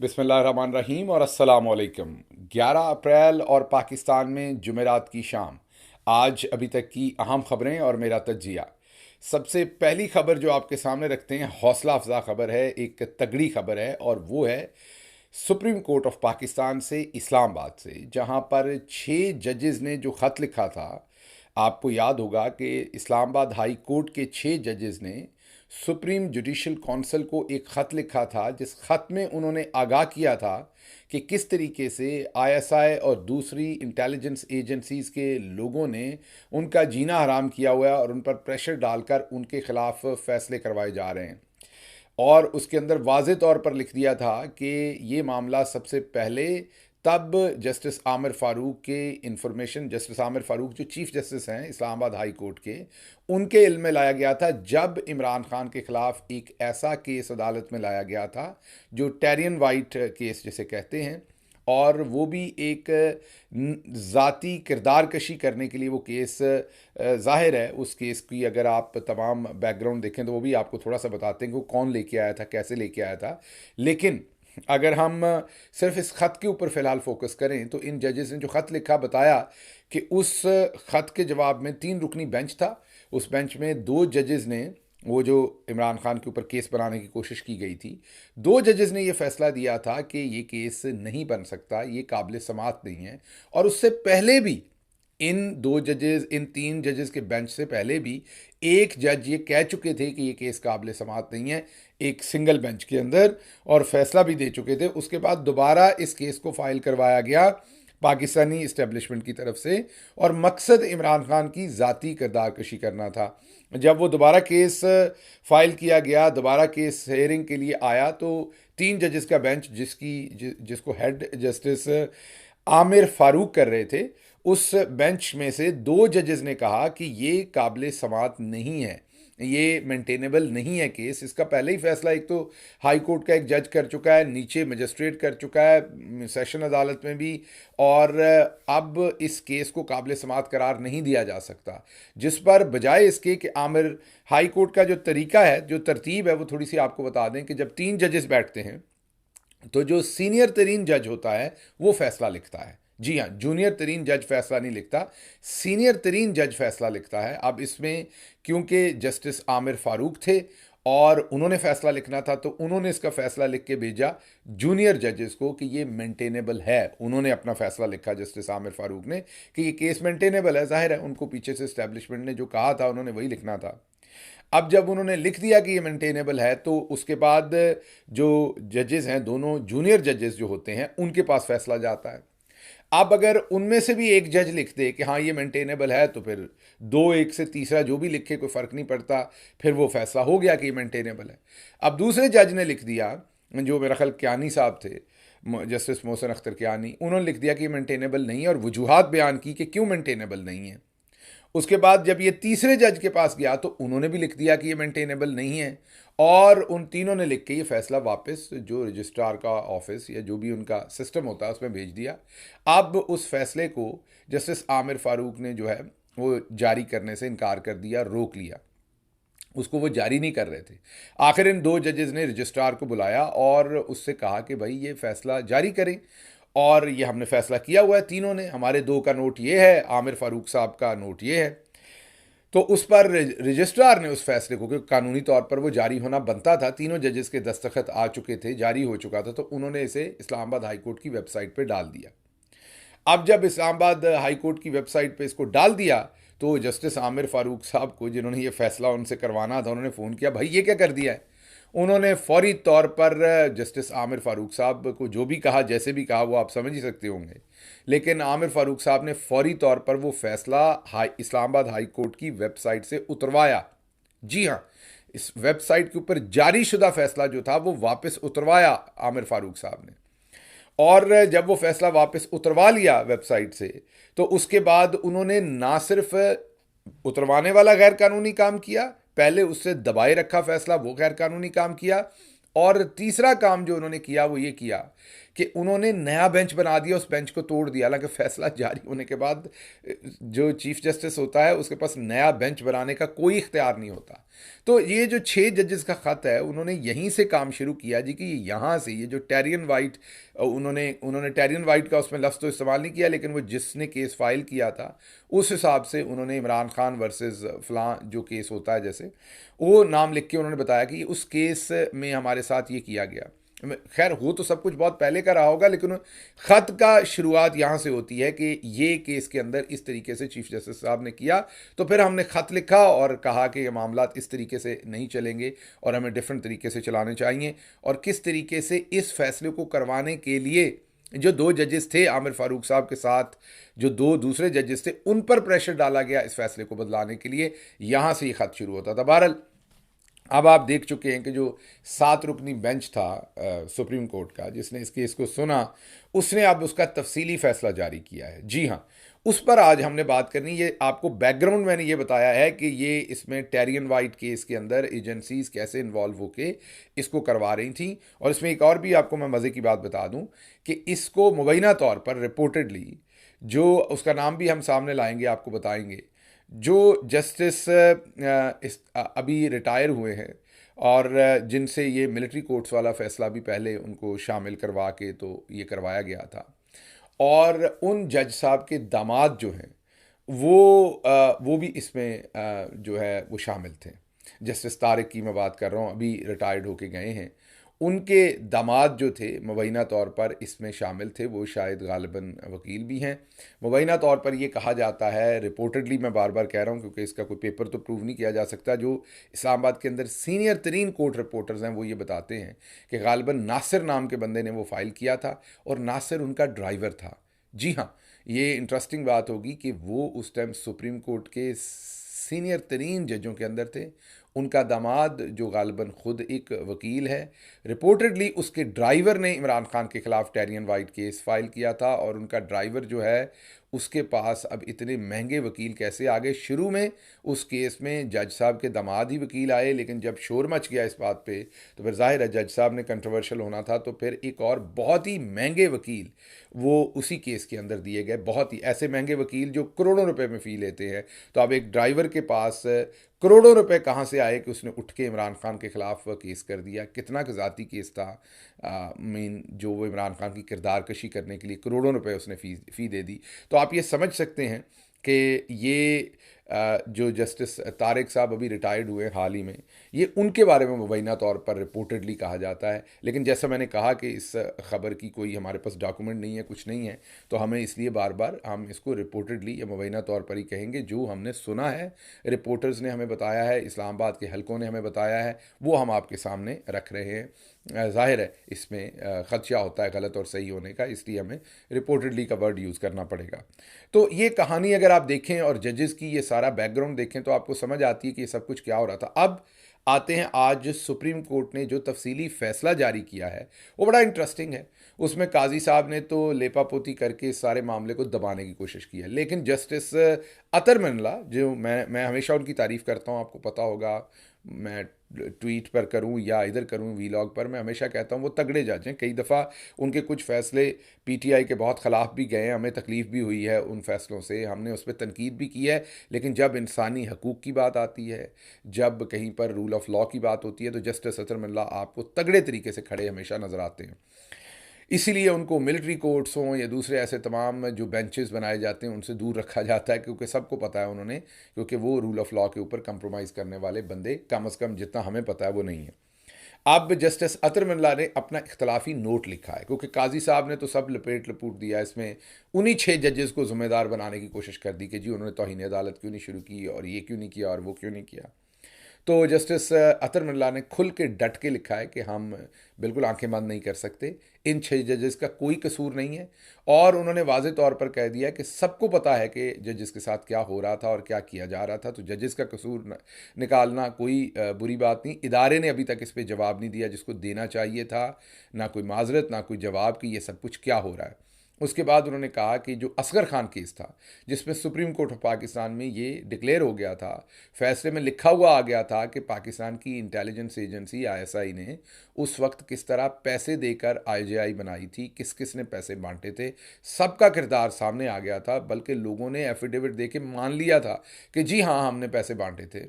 बिस्मिल्लाहिर्रहमानिर्रहीम और अस्सलामुअलैकुम। 11 अप्रैल और पाकिस्तान में जुमेरात की शाम। आज अभी तक की अहम खबरें और मेरा तज्जिया। सबसे पहली खबर जो आपके सामने रखते हैं, हौसला अफजा खबर है, एक तगड़ी खबर है, और वो है सुप्रीम कोर्ट ऑफ पाकिस्तान से, इस्लामाबाद से, जहां पर 6 जजेस ने जो ख़त लिखा था। आपको याद होगा कि इस्लामाबाद हाई कोर्ट के 6 जजेस ने सुप्रीम जुडिशल काउंसिल को एक ख़त लिखा था, जिस ख़त में उन्होंने आगाह किया था कि किस तरीके से आईएसआई और दूसरी इंटेलिजेंस एजेंसीज़ के लोगों ने उनका जीना हराम किया हुआ है और उन पर प्रेशर डालकर उनके ख़िलाफ़ फ़ैसले करवाए जा रहे हैं। और उसके अंदर वाज़े तौर पर लिख दिया था कि ये मामला सबसे पहले तब जस्टिस आमिर फ़ारूक के इंफॉर्मेशन, जस्टिस आमिर फ़ारूक जो चीफ़ जस्टिस हैं इस्लामाबाद हाई कोर्ट के, उनके इल्म में लाया गया था जब इमरान खान के ख़िलाफ़ एक ऐसा केस अदालत में लाया गया था जो टेरियन वाइट केस जिसे कहते हैं, और वो भी एक ज़ाती किरदार कशी करने के लिए वो केस, ज़ाहिर है उस केस की अगर आप तमाम बैकग्राउंड देखें तो वो भी आपको थोड़ा सा बताते हैं कि वो कौन लेके आया था, कैसे लेके आया था। लेकिन अगर हम सिर्फ इस ख़त के ऊपर फ़िलहाल फोकस करें तो इन जजेस ने जो ख़त लिखा बताया कि उस ख़त के जवाब में 3 रुकनी बेंच था। उस बेंच में 2 जजेस ने, वो जो इमरान खान के ऊपर केस बनाने की कोशिश की गई थी, 2 जजेस ने ये फैसला दिया था कि ये केस नहीं बन सकता, ये काबिल समाअत नहीं है। और उससे पहले भी इन 3 जजेस के बेंच से पहले भी एक जज ये कह चुके थे कि ये केस काबिल समाअत नहीं है, एक सिंगल बेंच के अंदर, और फैसला भी दे चुके थे। उसके बाद दोबारा इस केस को फाइल करवाया गया पाकिस्तानी इस्टेब्लिशमेंट की तरफ से, और मकसद इमरान खान की ज़ाती किरदार कशी करना था। जब वो दोबारा केस फाइल किया गया, दोबारा केस हेयरिंग के लिए आया, तो 3 जजेस का बेंच जिसको हेड जस्टिस आमिर फारूक कर रहे थे, उस बेंच में से 2 जजेस ने कहा कि ये काबिल समाअत नहीं है, ये मेंटेनेबल नहीं है केस। इसका पहले ही फैसला एक तो हाई कोर्ट का एक जज कर चुका है, नीचे मजिस्ट्रेट कर चुका है सेशन अदालत में भी, और अब इस केस को काबिल समाअत करार नहीं दिया जा सकता। जिस पर बजाय इसके कि आमिर, हाई कोर्ट का जो तरीका है, जो तरतीब है, वो थोड़ी सी आपको बता दें कि जब 3 जजेस बैठते हैं तो जो सीनियर तरीन जज होता है वो फैसला लिखता है। जी हाँ, जूनियर तरीन जज फैसला नहीं लिखता, सीनियर तरीन जज फैसला लिखता है। अब इसमें क्योंकि जस्टिस आमिर फारूक थे और उन्होंने फैसला लिखना था, तो उन्होंने इसका फैसला लिख के भेजा जूनियर जजेस को कि ये मेंटेनेबल है। उन्होंने अपना फैसला लिखा, जस्टिस आमिर फारूक ने, कि ये केस मेंटेनेबल है। जाहिर है उनको पीछे से इस्टेब्लिशमेंट ने जो कहा था उन्होंने वही लिखना था। अब जब उन्होंने लिख दिया कि ये मेंटेनेबल है, तो उसके बाद जो जजेस हैं, दोनों जूनियर जजेस जो होते हैं, उनके पास फैसला जाता है। अब अगर उनमें से भी एक जज लिख दे कि हाँ ये मेंटेनेबल है, तो फिर 2-1 से तीसरा जो भी लिखे कोई फ़र्क नहीं पड़ता, फिर वो फैसला हो गया कि ये मेंटेनेबल है। अब दूसरे जज ने लिख दिया, जो मेरा ख्याल कियानी साहब थे, जस्टिस मोहसिन अख्तर कियानी, उन्होंने लिख दिया कि ये मेंटेनेबल नहीं है और वजूहात बयान की कि क्यों मेंटेनेबल नहीं है। उसके बाद जब ये तीसरे जज के पास गया तो उन्होंने भी लिख दिया कि ये मेंटेनेबल नहीं है, और उन तीनों ने लिख के ये फैसला वापस जो रजिस्ट्रार का ऑफिस या जो भी उनका सिस्टम होता है उसमें भेज दिया। अब उस फैसले को जस्टिस आमिर फारूक ने जो है वो जारी करने से इनकार कर दिया, रोक लिया, उसको वो जारी नहीं कर रहे थे। आखिर इन 2 जजेस ने रजिस्ट्रार को बुलाया और उससे कहा कि भाई ये फैसला जारी करें, और ये हमने फैसला किया हुआ है तीनों ने, हमारे 2 का नोट ये है, आमिर फारूक साहब का नोट ये है। तो उस पर रजिस्ट्रार ने उस फैसले को, क्योंकि कानूनी तौर पर वो जारी होना बनता था, तीनों जजेस के दस्तखत आ चुके थे, जारी हो चुका था, तो उन्होंने इसे इस्लामाबाद हाई कोर्ट की वेबसाइट पर डाल दिया। अब जब इस्लामाबाद हाई कोर्ट की वेबसाइट पे इसको डाल दिया, तो जस्टिस आमिर फारूक साहब को, जिन्होंने ये फैसला उनसे करवाना था, उन्होंने फ़ोन किया, भाई ये क्या कर दिया है। उन्होंने फौरी तौर पर जस्टिस आमिर फारूक साहब को जो भी कहा, जैसे भी कहा, वो आप समझ ही सकते होंगे, लेकिन आमिर फारूक साहब ने फौरी तौर पर वो फैसला इस्लामाबाद हाई कोर्ट की वेबसाइट से उतरवाया। जी हाँ, इस वेबसाइट के ऊपर जारी शुदा फैसला जो था वो वापस उतरवाया आमिर फारूक साहब ने। और जब वो फैसला वापस उतरवा लिया वेबसाइट से, तो उसके बाद उन्होंने ना सिर्फ उतरवाने वाला गैर कानूनी काम किया, पहले उससे दबाए रखा फैसला, वो गैर कानूनी काम किया, और तीसरा काम जो उन्होंने किया वो ये किया कि उन्होंने नया बेंच बना दिया, उस बेंच को तोड़ दिया। हालांकि फैसला जारी होने के बाद जो चीफ जस्टिस होता है उसके पास नया बेंच बनाने का कोई इख्तियार नहीं होता। तो ये जो 6 जजेस का ख़त है, उन्होंने यहीं से काम शुरू किया जी, कि यहाँ से ये जो टेरियन वाइट, उन्होंने उन्होंने टेरियन वाइट का उसमें लफ्ज़ तो इस्तेमाल नहीं किया, लेकिन वो जिसने केस फाइल किया था उस हिसाब से उन्होंने इमरान खान वर्सेस फलां जो केस होता है जैसे, वो नाम लिख के उन्होंने बताया कि उस केस में हमारे साथ ये किया गया। खैर हो तो सब कुछ बहुत पहले का रहा होगा, लेकिन ख़त का शुरुआत यहाँ से होती है कि ये केस के अंदर इस तरीके से चीफ जस्टिस साहब ने किया। तो फिर हमने ख़त लिखा और कहा कि ये मामला इस तरीके से नहीं चलेंगे और हमें डिफरेंट तरीके से चलाने चाहिए, और किस तरीके से इस फैसले को करवाने के लिए जो 2 जजेस थे आमिर फारूक साहब के साथ, जो 2 दूसरे जजेस थे, उन पर प्रेशर डाला गया इस फैसले को बदलाने के लिए। यहाँ से ये ख़त शुरू होता था। बहरहाल अब आप देख चुके हैं कि जो 7 रुकनी बेंच था सुप्रीम कोर्ट का, जिसने इस केस को सुना, उसने अब उसका तफसीली फैसला जारी किया है। जी हाँ, उस पर आज हमने बात करनी। ये आपको बैकग्राउंड मैंने ये बताया है कि ये इसमें टेरियन वाइट केस के अंदर एजेंसीज कैसे इन्वॉल्व होके इसको करवा रही थी। और इसमें एक और भी आपको मैं मज़े की बात बता दूं कि इसको मुबैना तौर पर रिपोर्टेडली, जो उसका नाम भी हम सामने लाएंगे, आपको बताएंगे, जो जस्टिस अभी रिटायर हुए हैं और जिनसे ये मिलिट्री कोर्ट्स वाला फैसला भी पहले उनको शामिल करवा के तो ये करवाया गया था, और उन जज साहब के दामाद जो हैं वो भी इसमें जो है वो शामिल थे। जस्टिस तारिक की मैं बात कर रहा हूँ, अभी रिटायर्ड होके गए हैं। उनके दामाद जो थे मुबैना तौर पर इसमें शामिल थे, वो शायद गालिबन वकील भी हैं। मुबैना तौर पर ये कहा जाता है, रिपोर्टेडली मैं बार बार कह रहा हूँ क्योंकि इसका कोई पेपर तो प्रूव नहीं किया जा सकता, जो इस्लामाबाद के अंदर सीनियर तरीन कोर्ट रिपोर्टर्स हैं वो ये बताते हैं कि गालिबन नासिर नाम के बंदे ने वो फाइल किया था और नासिर उनका ड्राइवर था। जी हाँ, ये इंटरेस्टिंग बात होगी कि वो उस टाइम सुप्रीम कोर्ट के सीनियर तरीन जजों के अंदर थे। उनका दामाद जो गालिबन खुद एक वकील है, रिपोर्टेडली उसके ड्राइवर ने इमरान खान के खिलाफ टेरियन वाइट केस फाइल किया था, और उनका ड्राइवर जो है उसके पास अब इतने महंगे वकील कैसे आ गए। शुरू में उस केस में जज साहब के दामाद ही वकील आए, लेकिन जब शोर मच गया इस बात पे तो फिर जाहिर है जज साहब ने कंट्रोवर्शियल होना था, तो फिर एक और बहुत ही महंगे वकील वो उसी केस के अंदर दिए गए। बहुत ही ऐसे महंगे वकील जो करोड़ों रुपए में फ़ी लेते हैं। तो अब एक ड्राइवर के पास करोड़ों रुपए कहाँ से आए कि उसने उठ के इमरान खान के ख़िलाफ़ केस कर दिया। कितना का ज़ाती केस था, मीन जो वो इमरान खान की किरदार कशी करने के लिए करोड़ों रुपए उसने फ़ी दे दी। तो आप ये समझ सकते हैं कि ये जो जस्टिस तारिक साहब अभी रिटायर्ड हुए हाल ही में, ये उनके बारे में मुबैना तौर पर रिपोर्टेडली कहा जाता है। लेकिन जैसा मैंने कहा कि इस ख़बर की कोई हमारे पास डॉक्यूमेंट नहीं है, कुछ नहीं है, तो हमें इसलिए बार बार हम इसको रिपोर्टेडली या मुबैना तौर पर ही कहेंगे। जो हमने सुना है, रिपोर्टर्स ने हमें बताया है, इस्लामाबाद के हलकों ने हमें बताया है, वो हम आपके सामने रख रहे हैं। ज़ाहिर है इसमें ख़दशा होता है गलत और सही होने का, इसलिए हमें रिपोर्टेडली का वर्ड यूज़ करना पड़ेगा। तो ये कहानी अगर आप देखें और जजेस की ये सारा बैकग्राउंड देखें तो आपको समझ आती है कि ये सब कुछ क्या हो रहा था। अब आते हैं आज सुप्रीम कोर्ट ने जो तफसीली फ़ैसला जारी किया है, वो बड़ा इंटरेस्टिंग है। उसमें काजी साहब ने तो लेपापोती करके इस सारे मामले को दबाने की कोशिश की है, लेकिन जस्टिस अतर मिनला, जो मैं हमेशा उनकी तारीफ़ करता हूँ, आपको पता होगा, मैं ट्वीट पर करूं या इधर करूं वीलॉग पर, मैं हमेशा कहता हूं वो तगड़े जज हैं। कई दफ़ा उनके कुछ फ़ैसले पीटीआई के बहुत ख़िलाफ़ भी गए हैं, हमें तकलीफ़ भी हुई है उन फ़ैसलों से, हमने उस पर तनकीद भी की है। लेकिन जब इंसानी हकूक़ की बात आती है, जब कहीं पर रूल ऑफ़ लॉ की बात होती है, तो जस्टिस अतर मिल्ला आपको तगड़े तरीके से खड़े हमेशा नज़र आते हैं। इसीलिए उनको मिलिट्री कोर्ट्स हों या दूसरे ऐसे तमाम जो बेंचेस बनाए जाते हैं उनसे दूर रखा जाता है, क्योंकि सबको पता है उन्होंने, क्योंकि वो रूल ऑफ़ लॉ के ऊपर कंप्रोमाइज़ करने वाले बंदे कम अज़ कम जितना हमें पता है वो नहीं है। अब जस्टिस अतर मिल्ला ने अपना इख्तलाफी नोट लिखा है, क्योंकि काजी साहब ने तो सब लपेट लपूट दिया इसमें, उन्हीं 6 जजेस को ज़िम्मेदार बनाने की कोशिश कर दी कि जी उन्होंने तौहीन अदालत क्यों नहीं शुरू की, और ये क्यों नहीं किया, और वो क्यों नहीं किया। तो जस्टिस अतर मिल्ला ने खुल के डट के लिखा है कि हम बिल्कुल आंखें बंद नहीं कर सकते, इन 6 जजेस का कोई कसूर नहीं है। और उन्होंने वाज़े तौर पर कह दिया कि सबको पता है कि जजेस के साथ क्या हो रहा था और क्या किया जा रहा था, तो जजेस का कसूर निकालना कोई बुरी बात नहीं। इदारे ने अभी तक इस पर जवाब नहीं दिया जिसको देना चाहिए था, ना कोई माजरत, ना कोई जवाब कि ये सब कुछ क्या हो रहा है। उसके बाद उन्होंने कहा कि जो असगर खान केस था, जिसमें सुप्रीम कोर्ट ऑफ पाकिस्तान में ये डिक्लेयर हो गया था, फैसले में लिखा हुआ आ गया था कि पाकिस्तान की इंटेलिजेंस एजेंसी आईएसआई ने उस वक्त किस तरह पैसे देकर आईजेआई बनाई थी, किस किस ने पैसे बांटे थे, सबका किरदार सामने आ गया था। बल्कि लोगों ने एफिडेविट दे के मान लिया था कि जी हाँ, हमने पैसे बांटे थे।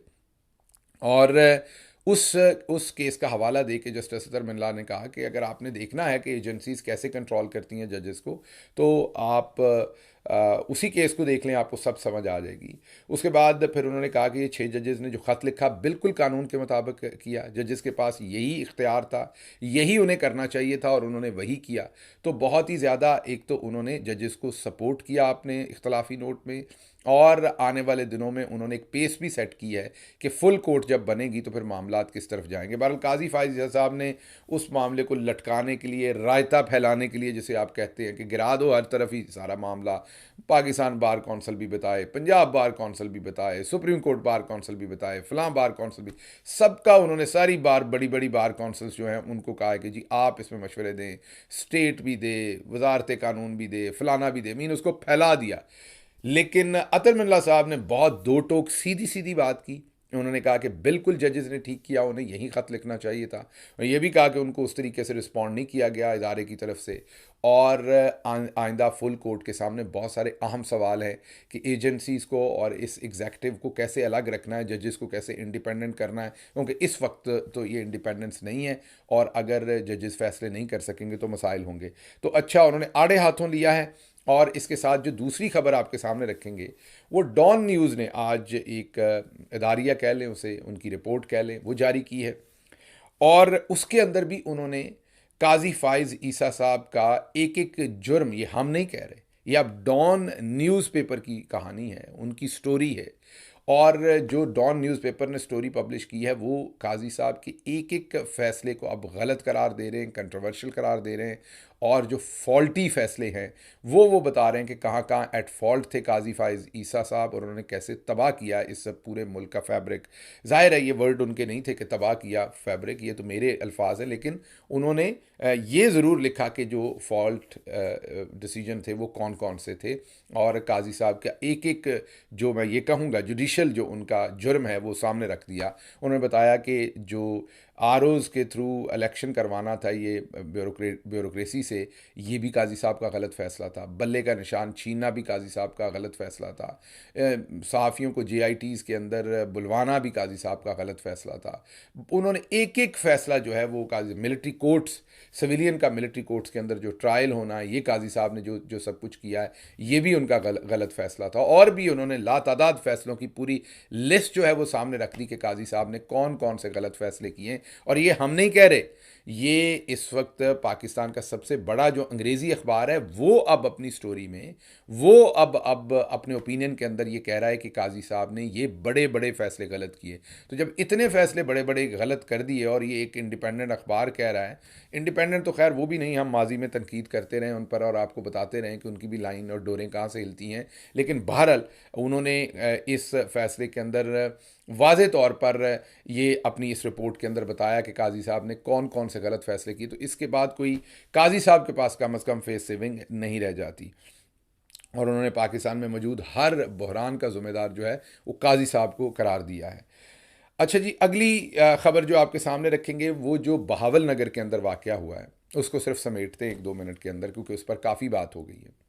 और उस केस का हवाला दे के जस्टिस अतर मिल्ला ने कहा कि अगर आपने देखना है कि एजेंसीज कैसे कंट्रोल करती हैं जजेस को, तो आप उसी केस को देख लें, आपको सब समझ आ जाएगी। उसके बाद फिर उन्होंने कहा कि ये 6 जजेस ने जो ख़त लिखा बिल्कुल कानून के मुताबिक किया, जजेस के पास यही इख्तियार था, यही उन्हें करना चाहिए था और उन्होंने वही किया। तो बहुत ही ज़्यादा एक तो उन्होंने जजेस को सपोर्ट किया अपने इख्तलाफी नोट में, और आने वाले दिनों में उन्होंने एक पेस भी सेट की है कि फुल कोर्ट जब बनेगी तो फिर मामलात किस तरफ जाएंगे। बहरहाल काजी फाइज साहब ने उस मामले को लटकाने के लिए, रायता फैलाने के लिए, जिसे आप कहते हैं कि गिरा दो हर तरफ ही सारा मामला, पाकिस्तान बार कौंसिल भी बताए, पंजाब बार कौंसिल भी बताए, सुप्रीम कोर्ट बार कौंसिल भी बताए, फलां बार कौंसिल भी, सबका उन्होंने सारी बार बड़ी बड़ी बार कौंसिल्स जो हैं उनको कहा है कि जी आप इसमें मशवरे दें, स्टेट भी दे, वजारत कानून भी दे, फलाना भी दे, मीन उसको फैला दिया। लेकिन अतर मिल्ला साहब ने बहुत दो टोक सीधी सीधी बात की। उन्होंने कहा कि बिल्कुल जजेस ने ठीक किया, उन्हें यही ख़त लिखना चाहिए था, और यह भी कहा कि उनको उस तरीके से रिस्पॉन्ड नहीं किया गया इदारे की तरफ से। और आइंदा फुल कोर्ट के सामने बहुत सारे अहम सवाल हैं कि एजेंसीज़ को और इस एग्जेक्टिव को कैसे अलग रखना है, जजेस को कैसे इंडिपेंडेंट करना है, क्योंकि इस वक्त तो ये इंडिपेंडेंस नहीं है, और अगर जजेस फैसले नहीं कर सकेंगे तो मसाइल होंगे। तो अच्छा, उन्होंने आड़े हाथों लिया है। और इसके साथ जो दूसरी खबर आपके सामने रखेंगे, वो डॉन न्यूज़ ने आज एक इदारिया कह लें उसे, उनकी रिपोर्ट कह लें, वो जारी की है। और उसके अंदर भी उन्होंने काजी फाइज ईसा साहब का एक एक जुर्म, ये हम नहीं कह रहे, ये अब डॉन न्यूज़पेपर की कहानी है, उनकी स्टोरी है। और जो डॉन न्यूज़पेपर ने स्टोरी पब्लिश की है, वो काजी साहब के एक एक फैसले को अब गलत करार दे रहे हैं, कंट्रोवर्शियल करार दे रहे हैं, और जो फॉल्टी फैसले हैं वो बता रहे हैं कि कहाँ कहाँ एट फॉल्ट थे काजी फाइज ईसा साहब, और उन्होंने कैसे तबाह किया इस पूरे मुल्क का फैब्रिक। ज़ाहिर है ये वर्ड उनके नहीं थे कि तबाह किया फैब्रिक, ये तो मेरे अल्फाज हैं, लेकिन उन्होंने ये ज़रूर लिखा कि जो फॉल्ट डिसीजन थे वो कौन कौन से थे, और काजी साहब का एक एक, जो मैं ये कहूँगा जुडिशल जो उनका जुर्म है, वो सामने रख दिया। उन्होंने बताया कि जो आरओज़ के थ्रू इलेक्शन करवाना था ये ब्यूरोक्रेसी से, ये भी काजी साहब का गलत फ़ैसला था। बल्ले का निशान छीनना भी काजी साहब का गलत फ़ैसला था। सहाफ़ियों को जेआईटीज़ के अंदर बुलवाना भी काजी साहब का गलत फ़ैसला था। उन्होंने एक एक फ़ैसला जो है वो काजी, मिलिट्री कोर्ट्स, सिविलियन का मिलिट्री कोर्ट्स के अंदर जो ट्रायल होना है, ये काजी साहब ने जो जो सब कुछ किया है, ये भी उनका गलत फ़ैसला था। और भी उन्होंने लातादाद फ़ैसलों की पूरी लिस्ट जो है वो सामने रख दी कि काजी साहब ने कौन कौन से गलत फ़ैसले किए। और ये हम नहीं कह रहे, ये इस वक्त पाकिस्तान का सबसे बड़ा जो अंग्रेज़ी अखबार है, वो अब अपनी स्टोरी में, वो अब अपने ओपिनियन के अंदर ये कह रहा है कि काजी साहब ने ये बड़े बड़े फ़ैसले गलत किए। तो जब इतने फ़ैसले बड़े बड़े गलत कर दिए, और ये एक इंडिपेंडेंट अखबार कह रहा है, इंडिपेंडेंट तो खैर वो भी नहीं, हम माजी में तनकीद करते रहे उन पर और आपको बताते रहें कि उनकी भी लाइन और डोरें कहाँ से हिलती हैं, लेकिन बहरहाल उन्होंने इस फैसले के अंदर वाज़े तौर पर ये अपनी इस रिपोर्ट के अंदर बताया कि काजी साहब ने कौन कौन से गलत फ़ैसले किए। तो इसके बाद कोई काजी साहब के पास कम अज़ कम फेस सेविंग नहीं रह जाती, और उन्होंने पाकिस्तान में मौजूद हर बहरान का ज़िम्मेदार जो है वो काजी साहब को करार दिया है। अच्छा जी, अगली ख़बर जो आपके सामने रखेंगे, वो जो बहावल नगर के अंदर वाक़या हुआ है, उसको सिर्फ समेटते हैं 1-2 मिनट के अंदर, क्योंकि उस पर काफ़ी बात हो गई है।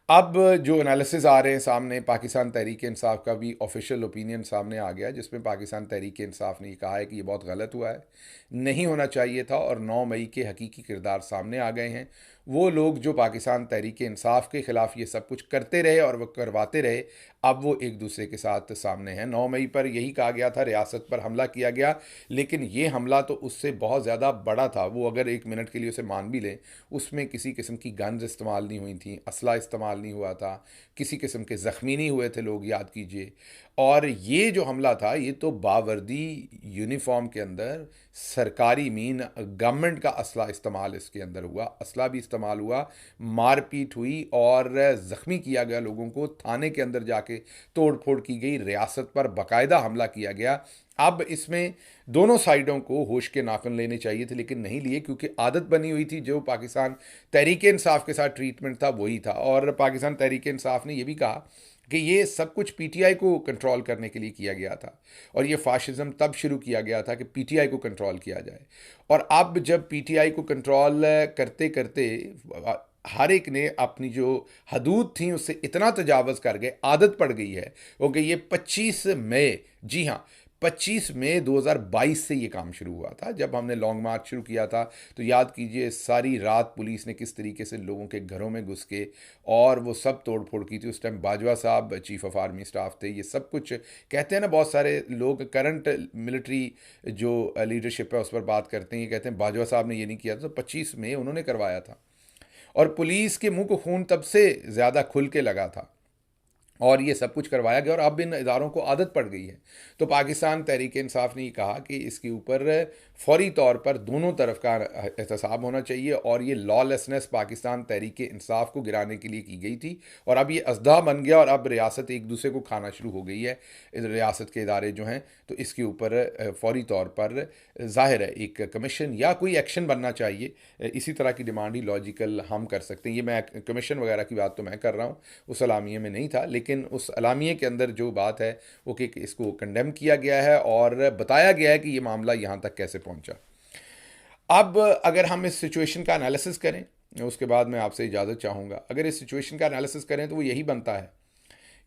अब जो एनालिसिस आ रहे हैं सामने, पाकिस्तान तहरीक इंसाफ का भी ऑफिशियल ओपिनियन सामने आ गया, जिसमें पाकिस्तान तहरीक इंसाफ ने कहा है कि ये बहुत गलत हुआ है, नहीं होना चाहिए था, और 9 मई के हकीकी किरदार सामने आ गए हैं। वो लोग जो पाकिस्तान तहरीक इंसाफ के ख़िलाफ़ ये सब कुछ करते रहे और वो करवाते रहे, अब वो एक दूसरे के साथ सामने हैं। 9 मई पर यही कहा गया था, रियासत पर हमला किया गया, लेकिन ये हमला तो उससे बहुत ज़्यादा बड़ा था। वो अगर 1 मिनट के लिए उसे मान भी लें, उसमें किसी किस्म की गन्स इस्तेमाल नहीं हुई थी, असला इस्तेमाल नहीं हुआ था, किसी किस्म के ज़ख्मी नहीं हुए थे लोग, याद कीजिए। और ये जो हमला था ये तो बावर्दी यूनिफॉर्म के अंदर सरकारी मीन गवर्नमेंट का असला इस्तेमाल इसके अंदर हुआ, असला भी इस्तेमाल हुआ, मारपीट हुई और ज़ख्मी किया गया लोगों को, थाने के अंदर जाके तोड़ फोड़ की गई, रियासत पर बाकायदा हमला किया गया। अब इसमें दोनों साइडों को होश के नाखून लेने चाहिए थे लेकिन नहीं लिए, क्योंकि आदत बनी हुई थी, जो पाकिस्तान तहरीक इंसाफ के साथ ट्रीटमेंट था वही था। और पाकिस्तान तहरीक इंसाफ ने यह भी कहा कि ये सब कुछ पीटीआई को कंट्रोल करने के लिए किया गया था, और ये फाशिज्म तब शुरू किया गया था कि पीटीआई को कंट्रोल किया जाए। और अब जब पीटीआई को कंट्रोल करते करते हर एक ने अपनी जो हदूद थी उससे इतना तजावज़ कर गए, आदत पड़ गई है, क्योंकि ये 25 मई, जी हाँ, 25 मई 2022 से ये काम शुरू हुआ था। जब हमने लॉन्ग मार्च शुरू किया था तो याद कीजिए सारी रात पुलिस ने किस तरीके से लोगों के घरों में घुस के और वो सब तोड़ फोड़ की थी। उस टाइम बाजवा साहब चीफ ऑफ आर्मी स्टाफ थे। ये सब कुछ कहते हैं ना, बहुत सारे लोग करंट मिलिट्री जो लीडरशिप है उस पर बात करते हैं, ये कहते हैं बाजवा साहब ने ये नहीं किया था। तो 25 मई उन्होंने करवाया था और पुलिस के मुंह को खून तब से ज़्यादा खुल के लगा था और ये सब कुछ करवाया गया और अब इन इदारों को आदत पड़ गई है। तो पाकिस्तान तहरीक इंसाफ ने ये कहा कि इसके ऊपर फौरी तौर पर दोनों तरफ का एहतसाब होना चाहिए और ये लॉलेसनेस पाकिस्तान तहरीक इंसाफ को गिराने के लिए की गई थी और अब ये अजदा बन गया और अब रियासत एक दूसरे को खाना शुरू हो गई है। रियासत के इदारे जो हैं, तो इसके ऊपर फौरी तौर पर ज़ाहिर है एक कमीशन या कोई एक्शन बनना चाहिए। इसी तरह की डिमांड ही लॉजिकल हम कर सकते हैं। ये मैं कमीशन वगैरह की बात तो मैं कर रहा हूँ, उस अलामिये में नहीं था, लेकिन उस अलामिये के अंदर जो बात है वो कि इसको कंडेम किया गया है और बताया गया है कि ये मामला यहाँ तक कैसे पहुँचा। अब अगर हम इस सिचुएशन का एनालिसिस करें, उसके बाद मैं आपसे इजाज़त चाहूँगा, अगर इस सिचुएशन का एनालिसिस करें तो वो यही बनता है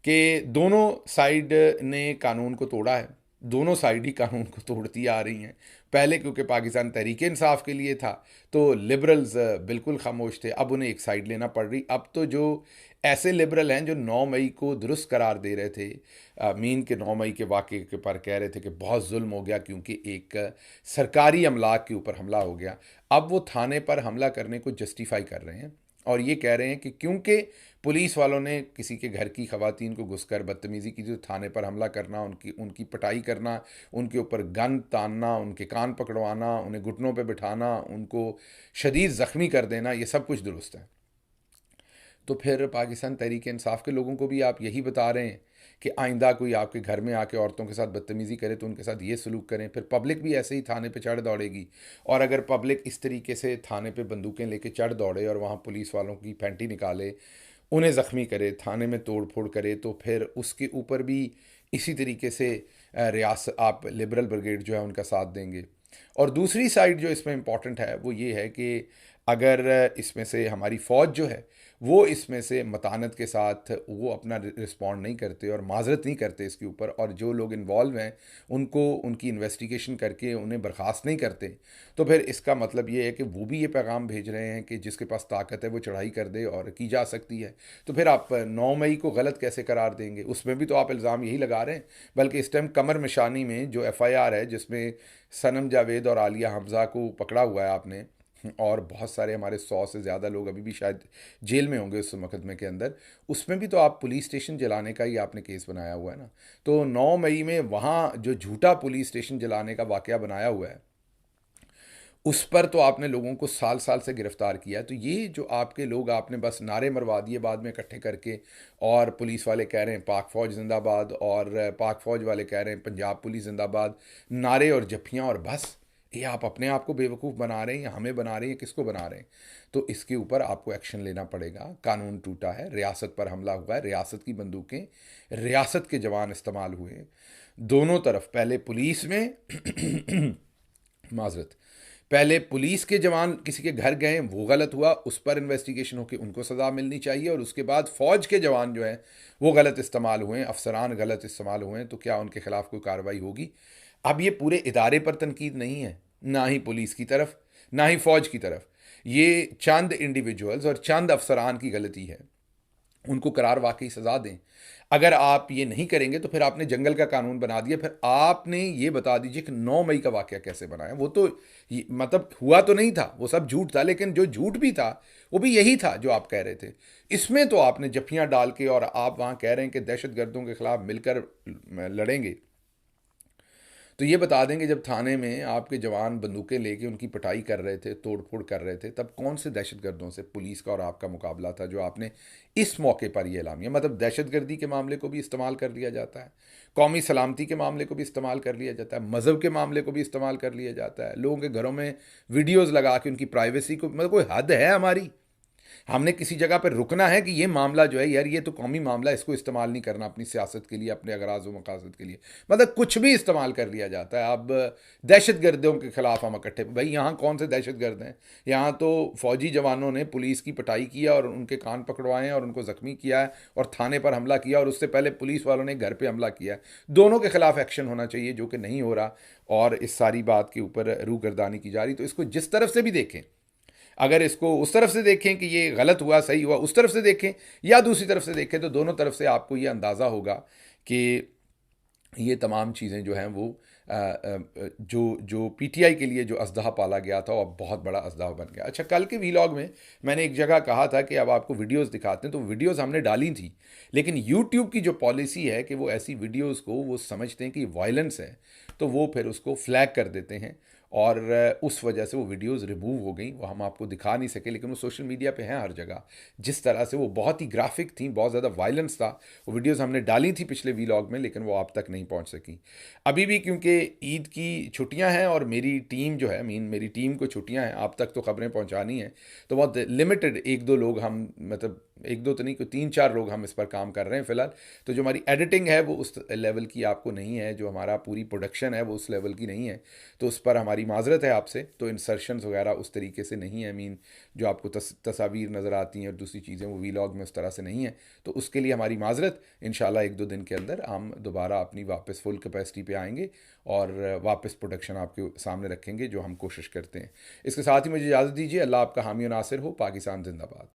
कि दोनों साइड ने कानून को तोड़ा है, दोनों साइड ही कानून को तोड़ती आ रही हैं। पहले क्योंकि पाकिस्तान तहरीक इंसाफ के लिए था तो लिबरल्स बिल्कुल खामोश थे, अब उन्हें एक साइड लेना पड़ रही। अब तो जो ऐसे लिबरल हैं जो 9 मई को दुरुस्त करार दे रहे थे, मीन के 9 मई के वाक़े के पर कह रहे थे कि बहुत जुल्म हो गया क्योंकि एक सरकारी अमलाक के ऊपर हमला हो गया, अब वो थाने पर हमला करने को जस्टिफाई कर रहे हैं और ये कह रहे हैं कि क्योंकि पुलिस वालों ने किसी के घर की ख़वातीन को घुसकर बदतमीज़ी की, तो थाने पर हमला करना, उनकी उनकी पिटाई करना, उनके ऊपर गन तानना, उनके कान पकड़वाना, उन्हें घुटनों पे बिठाना, उनको शदीद ज़ख्मी कर देना, ये सब कुछ दुरुस्त है। तो फिर पाकिस्तान तहरीक इंसाफ के लोगों को भी आप यही बता रहे हैं कि आइंदा कोई आपके घर में आके औरतों के साथ बदतमीज़ी करे तो उनके साथ ये सलूक करें। फिर पब्लिक भी ऐसे ही थाने पे चढ़ दौड़ेगी और अगर पब्लिक इस तरीके से थाने पे बंदूकें लेके चढ़ दौड़े और वहाँ पुलिस वालों की फैंटी निकाले, उन्हें ज़ख्मी करे, थाने में तोड़ फोड़ करे, तो फिर उसके ऊपर भी इसी तरीके से रियासत आप लिबरल ब्रिगेड जो है उनका साथ देंगे। और दूसरी साइड जो इसमें इम्पॉर्टेंट है वो ये है कि अगर इसमें से हमारी फ़ौज जो है वो इसमें से मतानत के साथ वो अपना रिस्पॉन्ड नहीं करते और माजरत नहीं करते इसके ऊपर, और जो लोग इन्वॉल्व हैं उनको उनकी इन्वेस्टिगेशन करके उन्हें बर्खास्त नहीं करते, तो फिर इसका मतलब ये है कि वो भी ये पैगाम भेज रहे हैं कि जिसके पास ताकत है वो चढ़ाई कर दे और की जा सकती है। तो फिर आप 9 मई को गलत कैसे करार देंगे? उसमें भी तो आप इल्ज़ाम यही लगा रहे हैं। बल्कि इस टाइम कमर निशानी में जो FIR है जिसमें सनम जावेद और आलिया हमज़ा को पकड़ा हुआ है आपने, और बहुत सारे हमारे 100 से ज़्यादा लोग अभी भी शायद जेल में होंगे उस मुकदमे के अंदर, उसमें भी तो आप पुलिस स्टेशन जलाने का ही आपने केस बनाया हुआ है ना। तो 9 मई में वहाँ जो झूठा पुलिस स्टेशन जलाने का वाक़या बनाया हुआ है उस पर तो आपने लोगों को साल साल से गिरफ्तार किया। तो ये जो आपके लोग आपने बस नारे मरवा दिए बाद में इकट्ठे करके, और पुलिस वाले कह रहे हैं पाक फ़ौज जिंदाबाद और पाक फ़ौज वाले कह रहे हैं पंजाब पुलिस जिंदाबाद, नारे और जफ्फियाँ, और बस ये आप अपने आप को बेवकूफ़ बना रहे हैं या हमें बना रहे हैं, किसको बना रहे हैं? तो इसके ऊपर आपको एक्शन लेना पड़ेगा। कानून टूटा है, रियासत पर हमला हुआ है, रियासत की बंदूकें, रियासत के जवान इस्तेमाल हुए हैं दोनों तरफ। पहले पुलिस में माजरत, पहले पुलिस के जवान किसी के घर गए, वो गलत हुआ, उस पर इन्वेस्टिगेशन होकर उनको सज़ा मिलनी चाहिए, और उसके बाद फ़ौज के जवान जो हैं वो गलत इस्तेमाल हुए, अफसरान गलत इस्तेमाल हुए, तो क्या उनके खिलाफ कोई कार्रवाई होगी? अब ये पूरे इदारे पर तनकीद नहीं है, ना ही पुलिस की तरफ, ना ही फ़ौज की तरफ, ये चंद इंडिविजुअल्स और चंद अफसरान की गलती है। उनको करार वाकई सज़ा दें। अगर आप ये नहीं करेंगे तो फिर आपने जंगल का कानून बना दिया। फिर आपने ये बता दीजिए कि 9 मई का वाक़या कैसे बनाया। वो तो मतलब हुआ तो नहीं था, वो सब झूठ था, लेकिन जो झूठ भी था वो भी यही था जो आप कह रहे थे। इसमें तो आपने जफ्फियाँ डाल के और आप वहाँ कह रहे हैं कि दहशतगर्दों के खिलाफ मिलकर लड़ेंगे। तो ये बता देंगे जब थाने में आपके जवान बंदूकें लेके उनकी पिटाई कर रहे थे, तोड़फोड़ कर रहे थे, तब कौन से दहशतगर्दों से पुलिस का और आपका मुकाबला था जो आपने इस मौके पर ये ऐलान किया। मतलब दहशतगर्दी के मामले को भी इस्तेमाल कर लिया जाता है, कौमी सलामती के मामले को भी इस्तेमाल कर लिया जाता है, मज़हब के मामले को भी इस्तेमाल कर लिया जाता है, लोगों के घरों में वीडियोज़ लगा के उनकी प्राइवेसी को, मतलब कोई हद है हमारी। हमने किसी जगह पर रुकना है कि ये मामला जो है यार, ये तो कौमी मामला है, इसको इस्तेमाल नहीं करना अपनी सियासत के लिए, अपने अगराज व मकासद के लिए। मतलब कुछ भी इस्तेमाल कर लिया जाता है। अब दहशत गर्दों के खिलाफ हम इकट्ठे, भाई यहाँ कौन से दहशत गर्द हैं? यहाँ तो फौजी जवानों ने पुलिस की पिटाई किया और उनके कान पकड़वाए हैं और उनको जख्मी किया है और थाने पर हमला किया, और उससे पहले पुलिस वालों ने घर पर हमला किया है। दोनों के खिलाफ एक्शन होना चाहिए, जो कि नहीं हो रहा, और इस सारी बात के ऊपर रूगर्दानी की जा रही। तो इसको जिस तरफ से भी देखें, अगर इसको उस तरफ से देखें कि ये गलत हुआ, सही हुआ, उस तरफ से देखें, या दूसरी तरफ से देखें, तो दोनों तरफ से आपको ये अंदाज़ा होगा कि ये तमाम चीज़ें जो हैं वो जो जो पीटीआई के लिए जो अजदहा पाला गया था, वो अब बहुत बड़ा अजदहा बन गया। अच्छा, कल के वीलॉग में मैंने एक जगह कहा था कि अब आपको वीडियोस दिखाते हैं, तो वीडियोस हमने डाली थी, लेकिन यूट्यूब की जो पॉलिसी है कि वो ऐसी वीडियोस को वो समझते हैं कि वायलेंस है, तो वो फिर उसको फ्लैग कर देते हैं, और उस वजह से वो वीडियोस रिमूव हो गई। वो हम आपको दिखा नहीं सके, लेकिन वो सोशल मीडिया पे हैं हर जगह। जिस तरह से वो बहुत ही ग्राफिक थी, बहुत ज़्यादा वायलेंस था, वो वीडियोस हमने डाली थी पिछले वीलॉग में, लेकिन वो आप तक नहीं पहुंच सकी। अभी भी क्योंकि ईद की छुट्टियां हैं और मेरी टीम जो है, मेरी टीम को छुट्टियां हैं, आप तक तो खबरें पहुंचानी हैं, तो बहुत लिमिटेड एक दो लोग हम, मतलब एक दो तो नहीं, कोई 3-4 लोग हम इस पर काम कर रहे हैं फ़िलहाल। तो जो हमारी एडिटिंग है वो उस लेवल की आपको नहीं है, जो हमारा पूरी प्रोडक्शन है वो उस लेवल की नहीं है, तो उस पर हमारी माजरत है आपसे। तो इंसर्शंस वगैरह उस तरीके से नहीं है, जो आपको तस्वीर नज़र आती हैं और दूसरी चीज़ें वो वीलॉग में उस तरह से नहीं है, तो उसके लिए हमारी माजरत। इंशाल्लाह 1-2 दिन के अंदर हम दोबारा अपनी वापस फुल कैपेसिटी पे आएंगे और वापस प्रोडक्शन आपके सामने रखेंगे, जो हम कोशिश करते हैं। इसके साथ ही मुझे इजाज़त दीजिए। अल्लाह आपका हामी और नासिर हो। पाकिस्तान जिंदाबाद।